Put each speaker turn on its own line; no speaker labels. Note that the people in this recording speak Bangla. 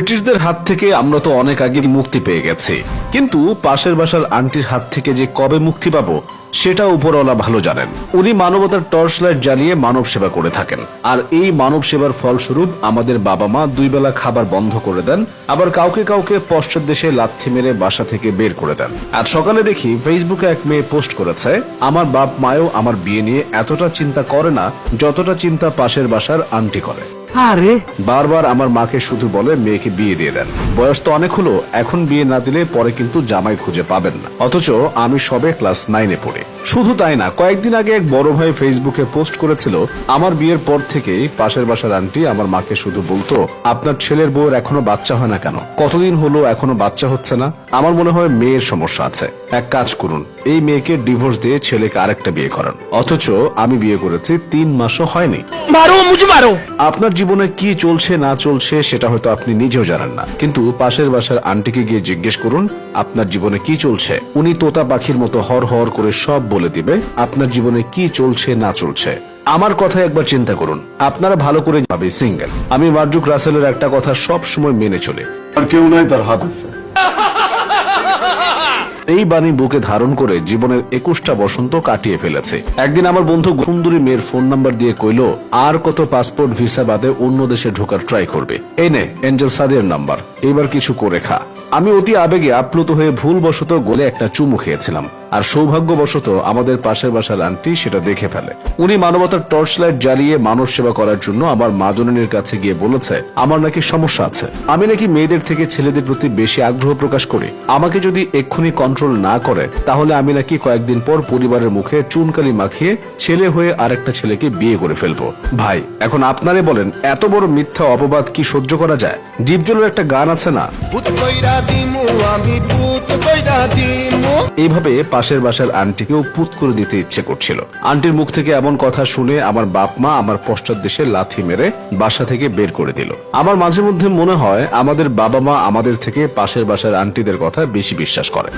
ব্রিটিশদের হাত থেকে আমরা তো অনেক আগে মুক্তি পেয়ে গেছি, কিন্তু পাশের বাসার আন্টির হাত থেকে যে কবে মুক্তি পাবো সেটা উপরওয়ালা ভালো জানেন। উনি মানবতার টর্চ লাইট জ্বালিয়ে মানব সেবা করে থাকেন, আর এই মানব সেবার ফলস্বরূপ আমাদের বাবা মা 2 বেলা খাবার বন্ধ করে দেন, আবার কাউকে কাউকে পশ্চাৎ দেশে লাথি মেরে বাসা থেকে বের করে দেন। আজ সকালে দেখি ফেসবুকে এক মেয়ে পোস্ট করেছে, আমার বাপ মায়ও আমার বিয়ে নিয়ে এতটা চিন্তা করে না যতটা চিন্তা পাশের বাসার আন্টি করে।
আরে
বারবার আমার মাকে শুধু বলে মেয়েকে বিয়ে দিয়ে দেন, বয়স তো অনেক হলো, এখন বিয়ে না দিলে পরে কিন্তু জামাই খুঁজে পাবেন না। অথচ আমি সবে ক্লাস 9-এ পড়ি। শুধু তাই না, কয়েকদিন আগে এক বড় ভাই ফেসবুকে পোস্ট করেছিল, আমার বিয়ের পর থেকেই পাশের বাসার আন্টি আমার মাকে শুধু বলতো, আপনার ছেলের বউয়ের এখনো বাচ্চা হয় না কেন, কতদিন হলো এখনো বাচ্চা হচ্ছে না। আমার মনে হয় মেয়ের সমস্যা আছে, এক কাজ করুন, এই মেয়েকে ডিভোর্স দিয়ে ছেলেকে আরেকটা বিয়ে করান। অথচ আমি বিয়ে করেছি 3 মাসও হয়নি। আপনার জীবনে কি চলছে না চলছে সেটা হয়তো আপনি নিজেও জানেন না, কিন্তু পাশের বাসার আন্টিকে গিয়ে জিজ্ঞেস করুন আপনার জীবনে কি চলছে। উনি তোতা পাখির মতো হর হর করে সব বলে দিবে আপনার জীবনে কি চলছে না চলছে। আমার কথা একবার চিন্তা করুন, আপনারা ভালো করে ভাবে সিঙ্গেল। আমি মার্জুক রাসেলের একটা কথা সব সময় মেনে চলি,
আর কেউ নাই তার হাত আছে।
এই বাণী বুকে ধারণ করে জীবনের 21টা বসন্ত কাটিয়ে ফেলেছে। একদিন আমার বন্ধু সুন্দরী মেয়ের ফোন নাম্বার দিয়ে কইল, আর কত পাসপোর্ট ভিসা বাদে অন্য দেশে ঢোকার ট্রাই করবে, এই নে এঞ্জেল সাদিয়ার নাম্বার, এবার কিছু করে খা। আমি অতি আবেগে আপ্লুত হয়ে ভুলবশত গলে একটা চুমু খেয়েছিলাম, আর সৌভাগ্যবশত আমাদের পাশের বাসার আন্টি সেটা দেখে ফেলে। উনি মানবতার টর্চ লাইট জ্বালিয়ে মানব সেবা করার জন্য আমার মা জননীর কাছে গিয়ে বলেছে, আমার নাকি সমস্যা আছে, আমি নাকি মেয়েদের থেকে ছেলেদের প্রতি বেশি আগ্রহ প্রকাশ করি, আমাকে যদি এক্ষুনি কন্ট্রোল না করে তাহলে আমি নাকি কয়েকদিন পর পরিবারের মুখে চুনকালি মাখিয়ে ছেলে হয়ে আরেকটা ছেলেকে বিয়ে করে ফেলবো। ভাই, এখন আপনারে বলেন, এত বড় মিথ্যা অপবাদ কি সহ্য করা যায়? ডিপজলের একটা গান আছে না, এইভাবে পাশের বাসার আন্টিকেও পুত করে দিতে ইচ্ছে করছিল। আন্টির মুখ থেকে এমন কথা শুনে আমার বাপ মা আমার পশ্চাৎ দেশে লাথি মেরে বাসা থেকে বের করে দিল। আমার মাঝে মধ্যে মনে হয় আমাদের বাবা মা আমাদের থেকে পাশের বাসার আন্টিদের কথা বেশি বিশ্বাস করে।